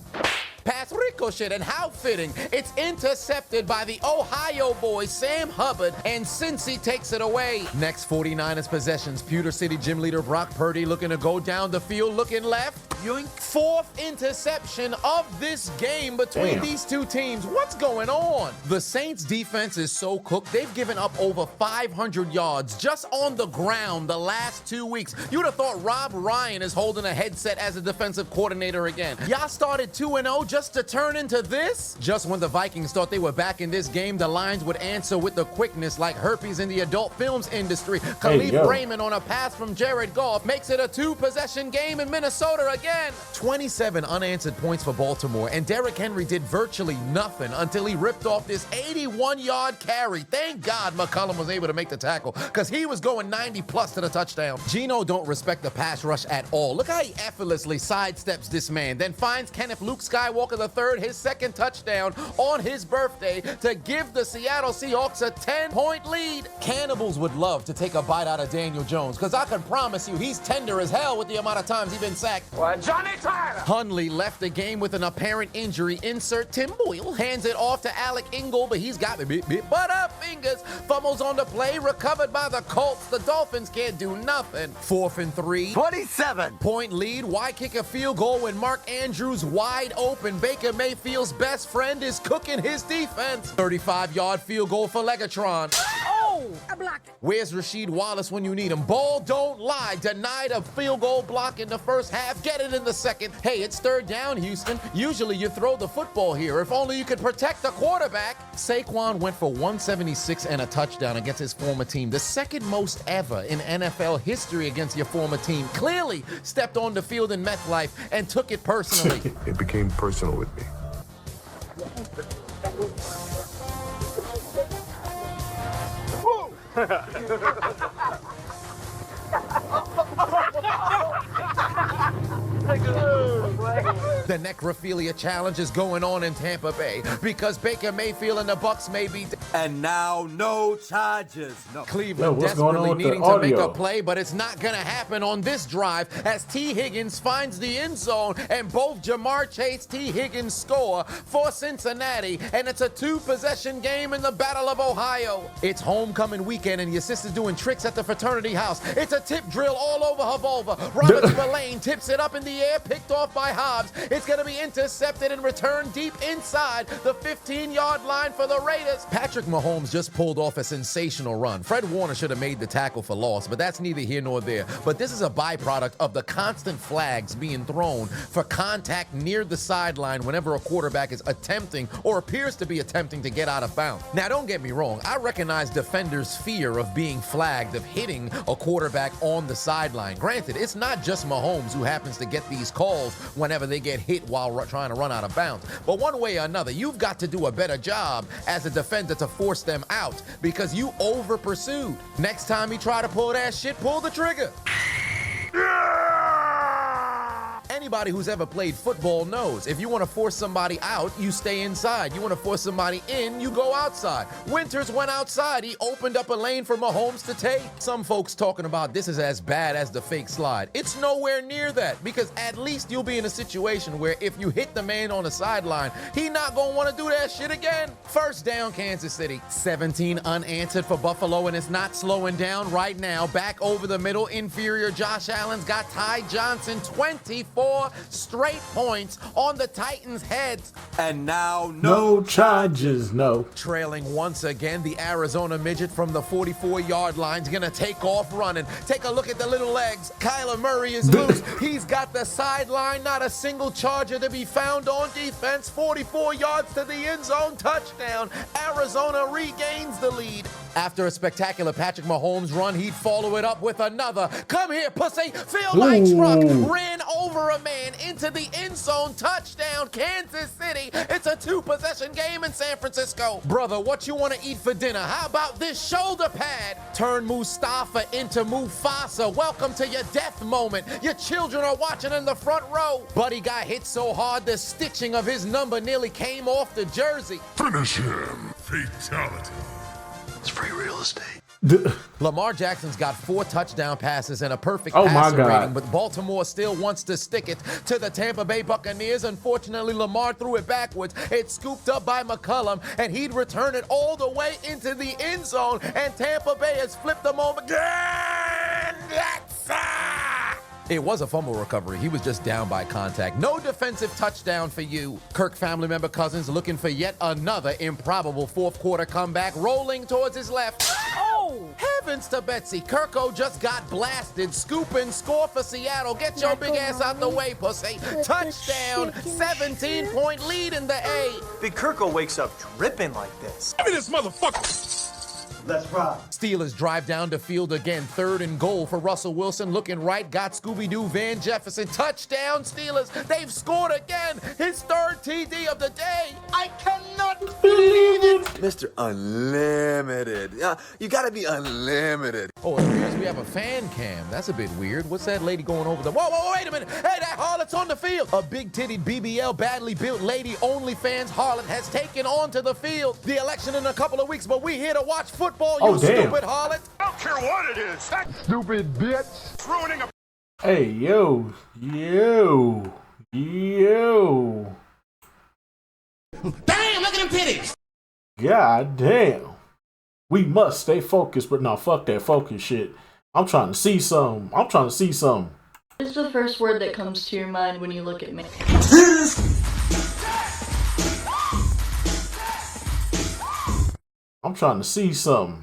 Pass ricochet, and how fitting. It's intercepted by the Ohio boy, Sam Hubbard, and Cincy takes it away. Next 49ers possessions, Pewter City gym leader Brock Purdy looking to go down the field, looking left. Yoink. Fourth interception of this game between these two teams. What's going on? The Saints defense is so cooked. They've given up over 500 yards just on the ground the last 2 weeks. You would have thought Rob Ryan is holding a headset as a defensive coordinator again. Y'all started 2-0 just to turn into this? Just when the Vikings thought they were back in this game, the Lions would answer with the quickness like herpes in the adult films industry. Khalif Raymond on a pass from Jared Goff makes it a 2-possession game in Minnesota again. 27 unanswered points for Baltimore, and Derrick Henry did virtually nothing until he ripped off this 81-yard carry. Thank God McCollum was able to make the tackle, because he was going 90+ to the touchdown. Geno don't respect the pass rush at all. Look how he effortlessly sidesteps this man, then finds Kenneth Luke Skywalker III his second touchdown on his birthday to give the Seattle Seahawks a 10-point lead. Cannibals would love to take a bite out of Daniel Jones, because I can promise you he's tender as hell with the amount of times he's been sacked. Well, Johnny Tyler! Hundley left the game with an apparent injury. Insert Tim Boyle. Hands it off to Alec Ingle, but he's got butt up fingers. Fumbles on the play, recovered by the Colts. The Dolphins can't do nothing. 4th and 3. 27-point lead. Why kick a field goal when Mark Andrews wide open? Baker Mayfield's best friend is cooking his defense. 35-yard field goal for Legatron. Oh, I blocked it. Where's Rasheed Wallace when you need him? Ball don't lie. Denied a field goal block in the first half. Get it in the second. Hey, it's 3rd down, Houston. Usually you throw the football here. If only you could protect the quarterback. Saquon went for 176 and a touchdown against his former team. The second most ever in NFL history against your former team. Clearly stepped on the field in MetLife and took it personally. It became personal with me. The necrophilia challenge is going on in Tampa Bay because Baker Mayfield and the Bucks may be... And now no charges. No. Cleveland desperately needing to make a play, but it's not going to happen on this drive as T. Higgins finds the end zone and both Jamar Chase, T. Higgins score for Cincinnati, and it's a 2-possession game in the Battle of Ohio. It's homecoming weekend and your sister's doing tricks at the fraternity house. It's a tip drill all over her vulva. Robert Spillane tips it up in the air, picked off by Hobbs. It's going to be intercepted and returned deep inside the 15-yard line for the Raiders. Patrick Mahomes just pulled off a sensational run. Fred Warner should have made the tackle for loss, but that's neither here nor there. But this is a byproduct of the constant flags being thrown for contact near the sideline whenever a quarterback is attempting or appears to be attempting to get out of bounds. Now, don't get me wrong. I recognize defenders' fear of being flagged, of hitting a quarterback on the sideline. Granted, it's not just Mahomes who happens to get these calls whenever they get hit while trying to run out of bounds. But one way or another, you've got to do a better job as a defender to force them out because you over pursued. Next time you try to pull that shit, pull the trigger. Anybody who's ever played football knows if you want to force somebody out, you stay inside. You want to force somebody in, you go outside. Winters went outside. He opened up a lane for Mahomes to take. Some folks talking about this is as bad as the fake slide. It's nowhere near that because at least you'll be in a situation where if you hit the man on the sideline, he not going to want to do that shit again. First down, Kansas City. 17 unanswered for Buffalo, and it's not slowing down right now. Back over the middle, inferior Josh Allen's got Ty Johnson 24 straight points on the Titans' heads. And now no charges, no. Trailing once again, the Arizona midget from the 44-yard line is going to take off running. Take a look at the little legs. Kyler Murray is loose. He's got the sideline. Not a single charger to be found on defense. 44 yards to the end zone. Touchdown. Arizona regains the lead. After a spectacular Patrick Mahomes run, he'd follow it up with another. Come here, pussy. Feel my truck. Ran over a man into the end zone. Touchdown, Kansas City. It's a 2-possession game in San Francisco. Brother, what you want to eat for dinner? How about this shoulder pad? Turn Mustafa into Mufasa. Welcome to your death moment. Your children are watching in the front row. Buddy got hit so hard the stitching of his number nearly came off the jersey. Finish him. Fatality. It's free real estate. Lamar Jackson's got 4 touchdown passes and a perfect passer rating, but Baltimore still wants to stick it to the Tampa Bay Buccaneers. Unfortunately, Lamar threw it backwards. It's scooped up by McCollum, and he'd return it all the way into the end zone, and Tampa Bay has flipped them over. It was a fumble recovery. He was just down by contact. No defensive touchdown for you. Kirk family member Cousins looking for yet another improbable fourth quarter comeback, rolling towards his left. Oh! Heavens to Betsy. Kirko just got blasted. Scoop and score for Seattle. Get your big ass out the way, pussy. Touchdown. 17-point lead in the A. Big Kirko wakes up dripping like this. Give me this motherfucker. Let's ride. Steelers drive down the field again. 3rd and goal for Russell Wilson. Looking right. Got Scooby-Doo Van Jefferson. Touchdown, Steelers. They've scored again. His 3rd TD of the day. I cannot believe it. Mr. Unlimited. You gotta be unlimited. Oh, it appears we have a fan cam. That's a bit weird. What's that lady going over there? Whoa, wait a minute. Hey, that harlot's on the field. A big-titted BBL, badly built lady, OnlyFans harlot has taken onto the field. The election in a couple of weeks, but we here to watch football, you stupid harlot. I don't care what it is. That stupid bitch. It's ruining a... Hey, yo. Damn, look at them titties. God damn. We must stay focused, but no, fuck that focus shit. I'm trying to see something. What is the first word that comes to your mind when you look at me? I'm trying to see something.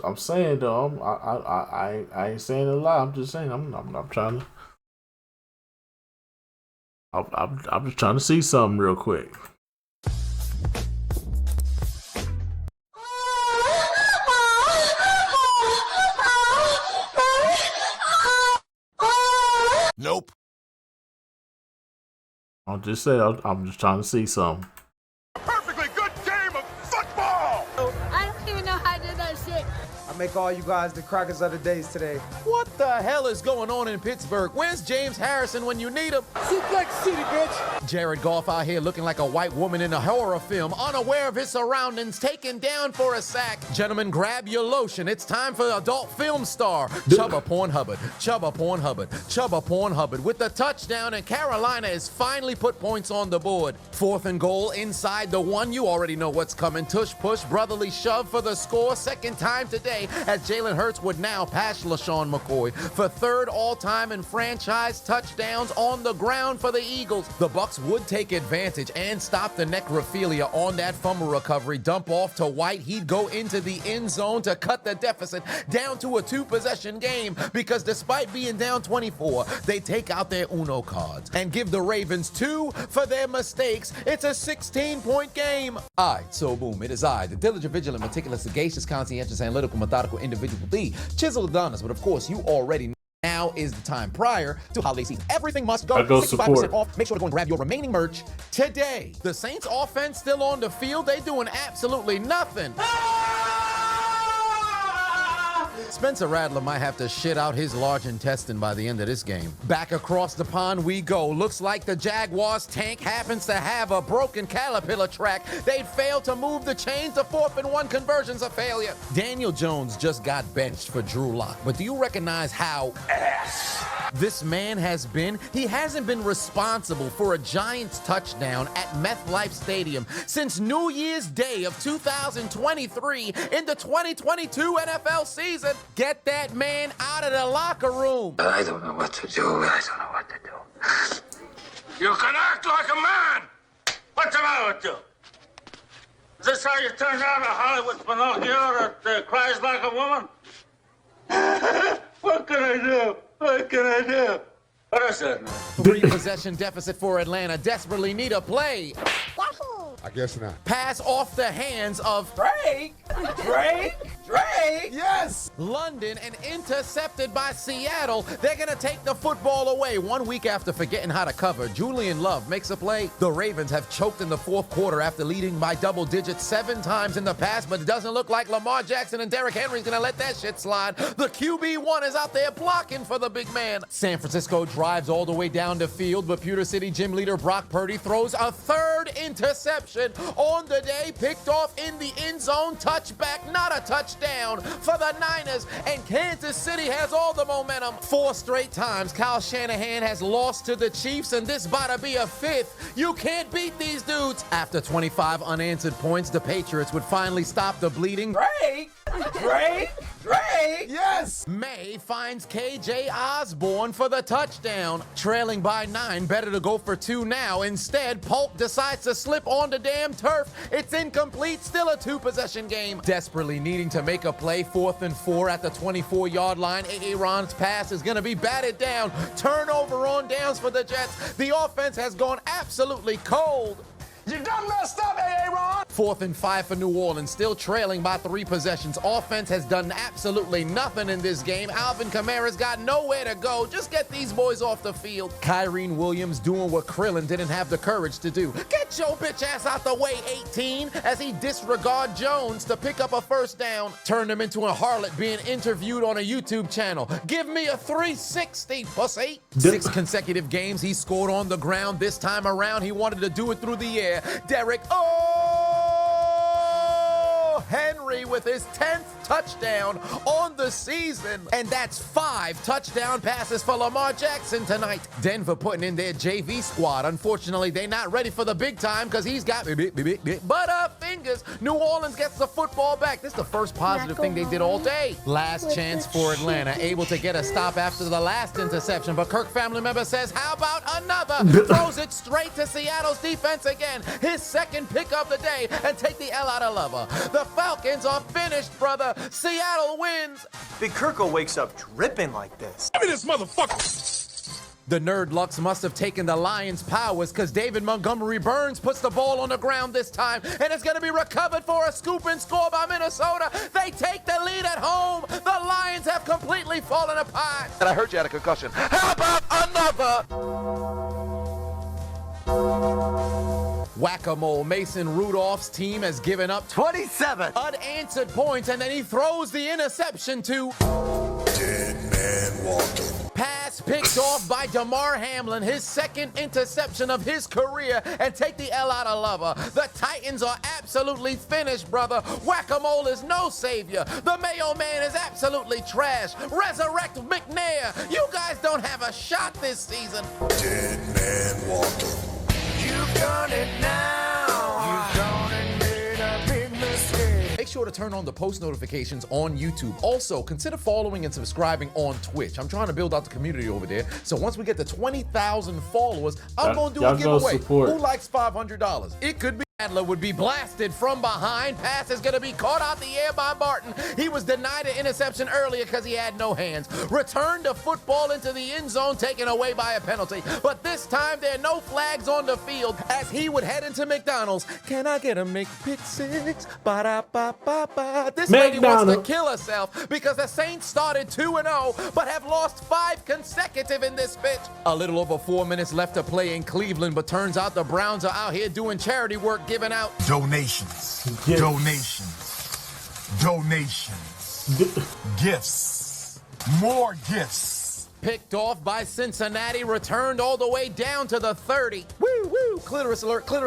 I'm saying though, I ain't saying a lot. I'm just saying I'm trying to. I'm just trying to see something real quick. Nope. I'll just say I'm just trying to see something. A perfectly good game of football. I don't even know how to do that shit. I make all you guys the crackers of the days today. What the hell is going on in Pittsburgh? Where's James Harrison when you need him? Suplex City, bitch. Jared Goff out here looking like a white woman in a horror film, unaware of his surroundings, taken down for a sack. Gentlemen, grab your lotion. It's time for adult film star Chubba Pornhubbard. Chubba Pornhubbard. Chubba Pornhubbard with the touchdown, and Carolina has finally put points on the board. 4th and goal inside the 1. You already know what's coming. Tush push, brotherly shove for the score. 2nd time today, as Jalen Hurts would now pass LaShawn McCoy for 3rd all-time in franchise touchdowns on the ground for the Eagles. The Bucks would take advantage and stop the necrophilia on that fumble recovery. Dump off to White. He'd go into the end zone to cut the deficit down to a 2-possession game, because despite being down 24, they take out their Uno cards and give the Ravens 2 for their mistakes. It's a 16-point game. All right, so boom, it is I, the diligent, vigilant, meticulous, sagacious, conscientious, analytical, methodical individual, the Chiseled Adonis. But of course, you already know now is the time prior to holiday season. Everything must go 65% off. Make sure to go and grab your remaining merch today. The Saints offense still on the field. They doing absolutely nothing. Spencer Rattler might have to shit out his large intestine by the end of this game. Back across the pond we go. Looks like the Jaguars tank happens to have a broken caterpillar track. They'd failed to move the chains. The 4th and 1 conversion's a failure. Daniel Jones just got benched for Drew Lock. But do you recognize how ass this man has been? He hasn't been responsible for a Giants touchdown at MetLife Stadium since New Year's Day of 2023 in the 2022 NFL season. Get that man out of the locker room. I don't know what to do. You can act like a man. What's the matter with you? Is this how you turn out a Hollywood Pinocchio that cries like a woman? What can I do? What can I do? What is that? 3-possession deficit for Atlanta. Desperately need a play. I guess not. Pass off the hands of Drake. Yes! London and intercepted by Seattle. They're going to take the football away 1 week after forgetting how to cover. Julian Love makes a play. The Ravens have choked in the 4th quarter after leading by double digits 7 times in the past, but it doesn't look like Lamar Jackson and Derrick Henry's going to let that shit slide. The QB1 is out there blocking for the big man. San Francisco drives all the way down the field, but Pewter City gym leader Brock Purdy throws a 3rd interception on the day, picked off in the end zone. Touchback, not a touchdown. touchdown for the Niners, and Kansas City has all the momentum. 4 straight times Kyle Shanahan has lost to the Chiefs, and this about to be a 5th. You can't beat these dudes. After 25 unanswered points, the Patriots would finally stop the bleeding. Drake! Yes! May finds KJ Osborne for the touchdown. Trailing by 9, better to go for 2 now. Instead, Polk decides to slip on the damn turf. It's incomplete, still a 2-possession game. Desperately needing to make a play, 4th and 4 at the 24-yard line. Aaron's pass is gonna be batted down. Turnover on downs for the Jets. The offense has gone absolutely cold. You done messed up, Aaron! 4th and 5 for New Orleans, still trailing by 3 possessions. Offense has done absolutely nothing in this game. Alvin Kamara's got nowhere to go. Just get these boys off the field. Kyrene Williams doing what Krillin didn't have the courage to do. Get your bitch ass out the way, 18, as he disregard Jones to pick up a 1st down. Turned him into a harlot being interviewed on a YouTube channel. Give me a 360, pussy. 6 consecutive games he scored on the ground. This time around, he wanted to do it through the air. Derek Henry with his 10th touchdown on the season. And that's 5 touchdown passes for Lamar Jackson tonight. Denver putting in their JV squad. Unfortunately, they're not ready for the big time because he's got fingers. New Orleans gets the football back. This is the first positive thing they did all day. Last chance for Atlanta. Able to get a stop after the last interception, but Kirk family member says, how about another? Throws it straight to Seattle's defense again. His 2nd pick of the day, and take the L out of Lover. The Falcons are finished, brother. Seattle wins. Big Kirko wakes up dripping like this. Give me this motherfucker! The Nerd Lux must have taken the Lions' powers, because David Montgomery Burns puts the ball on the ground this time, and it's going to be recovered for a scoop and score by Minnesota. They take the lead at home. The Lions have completely fallen apart. And I heard you had a concussion. How about another? Whack-a-mole. Mason Rudolph's team has given up 27 unanswered points, and then he throws the interception to Dead man walking. pass picked off by DeMar Hamlin, his 2nd interception of his career, and take the L out of Lover. The Titans are absolutely finished, brother. Whack-a-mole is no savior. The Mayo Man is absolutely trash. Resurrect McNair. You guys don't have a shot this season. Dead man walking. You've done it now. You've done and made a big mistake. Make sure to turn on the post notifications on YouTube. Also, consider following and subscribing on Twitch. I'm trying to build out the community over there. So once we get to 20,000 followers, I'm going to do a giveaway. Who likes $500? It could be. Adler would be blasted from behind. Pass is going to be caught out the air by Barton. He was denied an interception earlier because he had no hands. Returned the football into the end zone, taken away by a penalty. But this time, there are no flags on the field as he would head into McDonald's. Can I get a McPick-6? Ba-da-ba-ba-ba. This lady wants to kill herself because the Saints started 2-0, but have lost 5 consecutive in this bitch. A little over 4 minutes left to play in Cleveland, but turns out the Browns are out here doing charity work, giving out Donations. Gifts. Gifts. More gifts. Picked off by Cincinnati, returned all the way down to the 30. Woo, woo, clitoris alert, woo,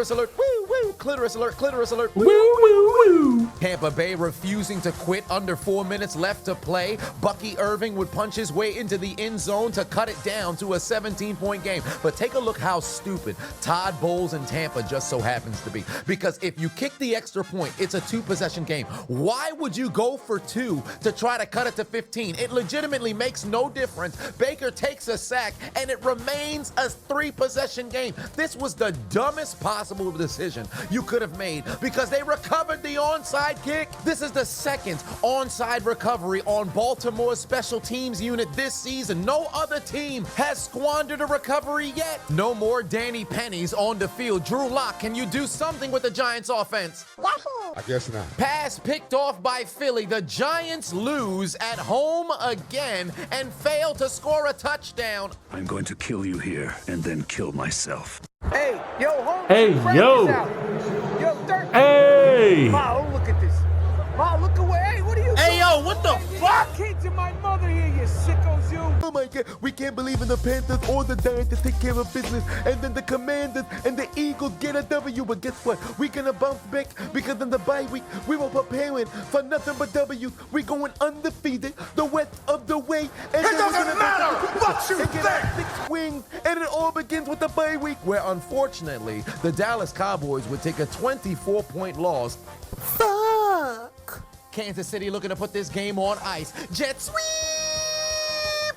woo, clitoris alert, woo, woo, woo. Tampa Bay refusing to quit, under 4 minutes left to play. Bucky Irving would punch his way into the end zone to cut it down to a 17-point game. But take a look how stupid Todd Bowles in Tampa just so happens to be. Because if you kick the extra point, it's a 2-possession game. Why would you go for 2 to try to cut it to 15? It legitimately makes no difference. Baker takes a sack, and it remains a 3-possession game. This was the dumbest possible decision you could have made because they recovered the onside kick. This is the 2nd onside recovery on Baltimore's special teams unit this season. No other team has squandered a recovery yet. No more Danny Pennies on the field. Drew Lock, can you do something with the Giants offense? I guess not. Pass picked off by Philly. The Giants lose at home again and fail to score a touchdown. I'm going to kill you here and then kill myself. Hey, yo, home. Hey, yo. Yo, Dirk. Hey. Wow, look at this. Wow, look away. Hey, what are you doing? Hey, yo, what the fuck? Kids and my mother here, you sickos, you. my God, we can't believe in the Panthers or the Giants to take care of business. And then the Commanders and the Eagles get a W. But guess what? We're going to bounce back because in the bye week, we were preparing for nothing but W's. We're going undefeated the rest of the way. And it doesn't matter what you think. 6 wins, and it all begins with the bye week, where unfortunately, the Dallas Cowboys would take a 24-point loss. Fuck. Kansas City looking to put this game on ice. Jet sweep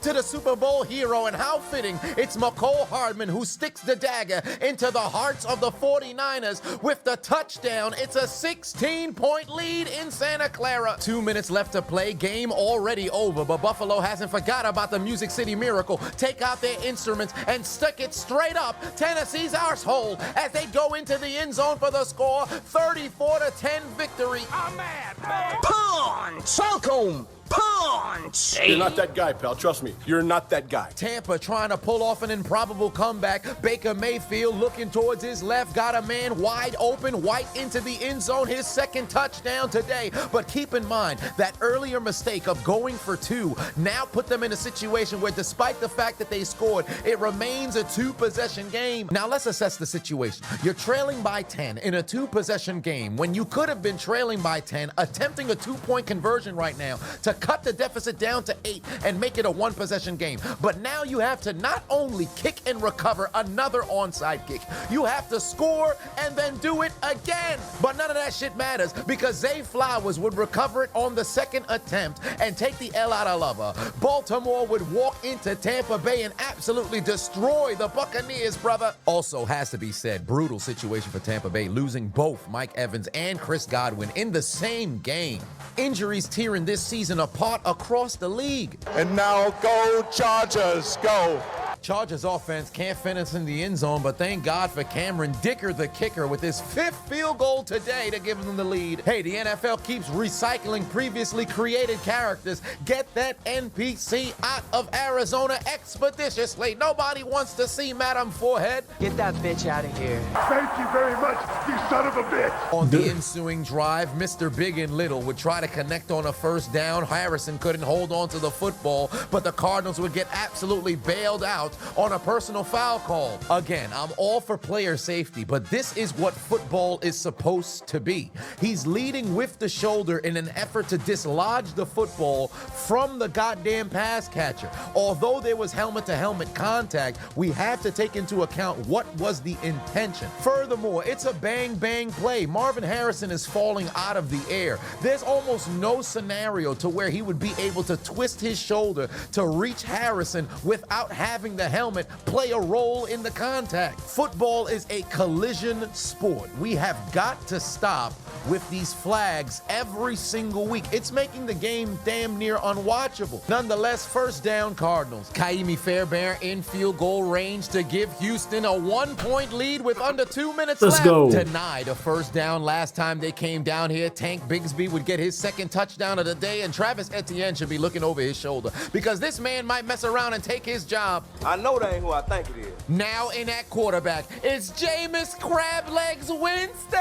to the Super Bowl hero, and how fitting, it's McCole Hardman who sticks the dagger into the hearts of the 49ers with the touchdown. It's a 16-point lead in Santa Clara. 2 minutes left to play, game already over, but Buffalo hasn't forgot about the Music City Miracle. Take out their instruments and stick it straight up Tennessee's arsehole as they go into the end zone for the score. 34-10 victory. I'm mad, man. Punch! Welcome! Punch! You're not that guy, pal. Trust me. You're not that guy. Tampa trying to pull off an improbable comeback. Baker Mayfield looking towards his left. Got a man wide open. White into the end zone. His second touchdown today. But keep in mind, that earlier mistake of going for 2 now put them in a situation where despite the fact that they scored, it remains a 2-possession game. Now let's assess the situation. You're trailing by 10 in a 2-possession game when you could have been trailing by 10, attempting a 2-point conversion right now to cut the deficit down to 8 and make it a 1-possession game. But now you have to not only kick and recover another onside kick, you have to score and then do it again. But none of that shit matters because Zay Flowers would recover it on the second attempt and take the L out of Lover. Baltimore would walk into Tampa Bay and absolutely destroy the Buccaneers, brother. Also has to be said, brutal situation for Tampa Bay, losing both Mike Evans and Chris Godwin in the same game. Injuries tearing this season apart across the league. And now go Chargers, go. Chargers offense can't finish in the end zone, but thank God for Cameron Dicker, the kicker, with his 5th field goal today to give them the lead. Hey, the NFL keeps recycling previously created characters. Get that NPC out of Arizona expeditiously. Nobody wants to see Madam Forehead. Get that bitch out of here. Thank you very much, you son of a bitch. On the ensuing drive, Mr. Big and Little would try to connect on a first down. Harrison couldn't hold on to the football, but the Cardinals would get absolutely bailed out on a personal foul call. Again, I'm all for player safety, but this is what football is supposed to be. He's leading with the shoulder in an effort to dislodge the football from the goddamn pass catcher. Although there was helmet-to-helmet contact, we have to take into account what was the intention. Furthermore, it's a bang-bang play. Marvin Harrison is falling out of the air. There's almost no scenario to where he would be able to twist his shoulder to reach Harrison without having the helmet play a role in the contact. Football is a collision sport. We have got to stop with these flags every single week. It's making the game damn near unwatchable. Nonetheless, first down Cardinals. Kaimi Fairbairn in field goal range to give Houston a 1-point lead with under 2 minutes left. Go. Denied a first down last time they came down here. Tank Bigsby would get his second touchdown of the day, and Travis Etienne should be looking over his shoulder because this man might mess around and take his job. I know that ain't who I think it is. Now in at quarterback, it's Jameis Crablegs Winston!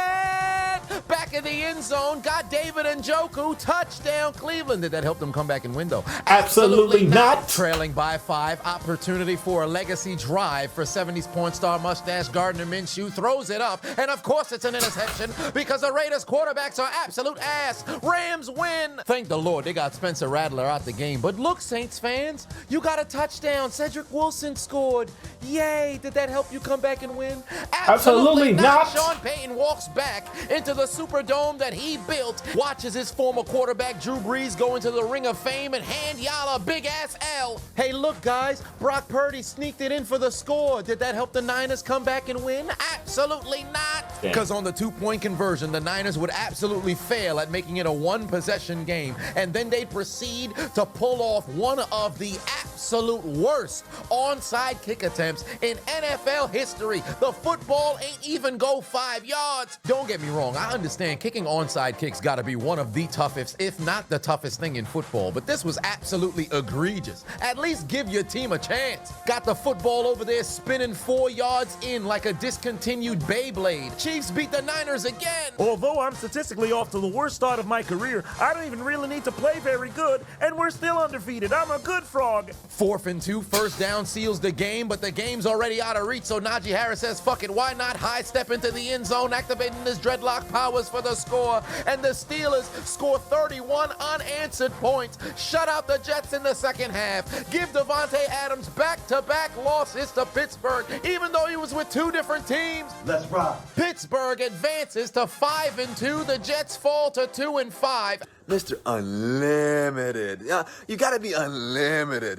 Back in the end zone, got David Njoku, touchdown Cleveland. Did that help them come back in window? Absolutely not. Trailing by 5, opportunity for a legacy drive for 70s porn star mustache Gardner Minshew, throws it up, and of course it's an interception because the Raiders quarterbacks are absolute ass. Rams win. Thank the Lord they got Spencer Rattler out the game, but look, Saints fans, you got a touchdown. Cedric Wilson scored. Yay, did that help you come back and win? Absolutely not. Sean Payton walks back into the Superdome that he built, watches his former quarterback Drew Brees go into the Ring of Fame and hand y'all a big-ass L. Hey, look, guys, Brock Purdy sneaked it in for the score. Did that help the Niners come back and win? Absolutely not. Because on the 2-point conversion, the Niners would absolutely fail at making it a 1-possession game, and then they'd proceed to pull off one of the absolute worst onside kick attempts in NFL history. The football ain't even go 5 yards. Don't get me wrong, I understand kicking onside kicks gotta be one of the toughest, if not the toughest thing in football, but this was absolutely egregious. At least give your team a chance. Got the football over there spinning 4 yards in like a discontinued Beyblade. Chiefs beat the Niners again. Although I'm statistically off to the worst start of my career, I don't even really need to play very good, and we're still undefeated. I'm a good frog. 4th and 2, first down seals the game, but the game's already out of reach, so Najee Harris says, fuck it, why not high step into the end zone, activating his dreadlock powers for the score, and the Steelers score 31 unanswered points, shut out the Jets in the second half, give Devontae Adams back-to-back losses to Pittsburgh, even though he was with 2 different teams. Let's rock. Pittsburgh advances to 5-2, the Jets fall to 2-5. Mr. Unlimited. You gotta be unlimited.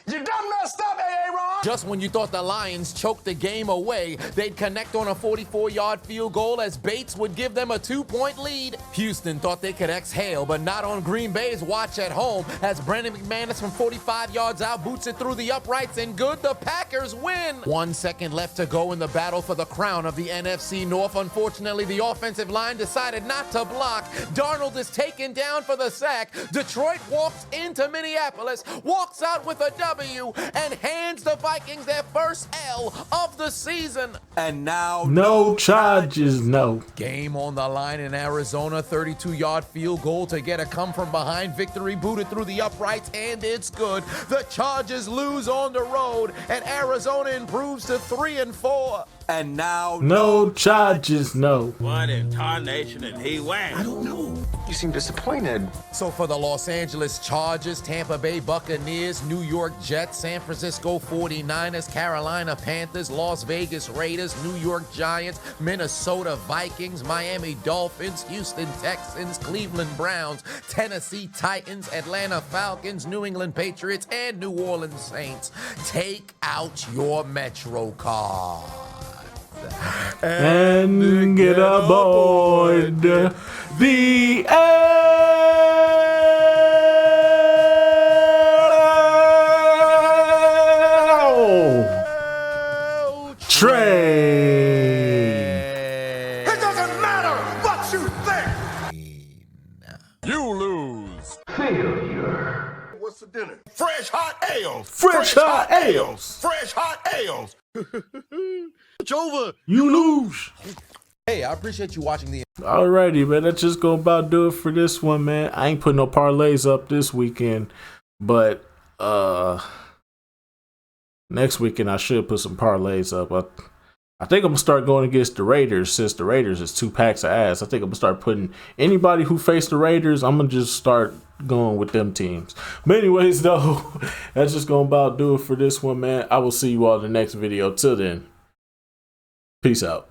You done messed up, Aaron! Just when you thought the Lions choked the game away, they'd connect on a 44-yard field goal as Bates would give them a 2-point lead. Houston thought they could exhale, but not on Green Bay's watch at home as Brandon McManus from 45 yards out boots it through the uprights, and good, the Packers win. 1 second left to go in the battle for the crown of the NFC North. Unfortunately, the offensive line decided not to block. Darnold is taken down for the sack. Detroit walks into Minneapolis, walks out with a W, and hands the Vikings their first L of the season. And now, no charges, no. Game on the line in Arizona, 32-yard field goal to get a come-from-behind victory, booted through the uprights, and it's good. The Chargers lose on the road, and Arizona improves to 3-4. And now, no charges, no. What in tarnation did he win? I don't know. You seem disappointed. So for the Los Angeles Chargers, Tampa Bay Buccaneers, New York Jets, San Francisco 49ers, Carolina Panthers, Las Vegas Raiders, New York Giants, Minnesota Vikings, Miami Dolphins, Houston Texans, Cleveland Browns, Tennessee Titans, Atlanta Falcons, New England Patriots, and New Orleans Saints. Take out your Metro card. And get aboard the train. It doesn't matter what you think. You lose. Failure. What's the dinner? Fresh hot ales. Fresh hot ales. Fresh hot ales. It's over. You lose. Hey, I appreciate you watching the. Alrighty, man. That's just gonna about do it for this one, man. I ain't putting no parlays up this weekend, but next weekend I should put some parlays up. I think I'm gonna start going against the Raiders, since the Raiders is 2 packs of ass. I think I'm gonna start putting anybody who faced the Raiders. I'm gonna just start going with them teams. But anyways, though, that's just gonna about do it for this one, man. I will see you all in the next video. Till then, peace out.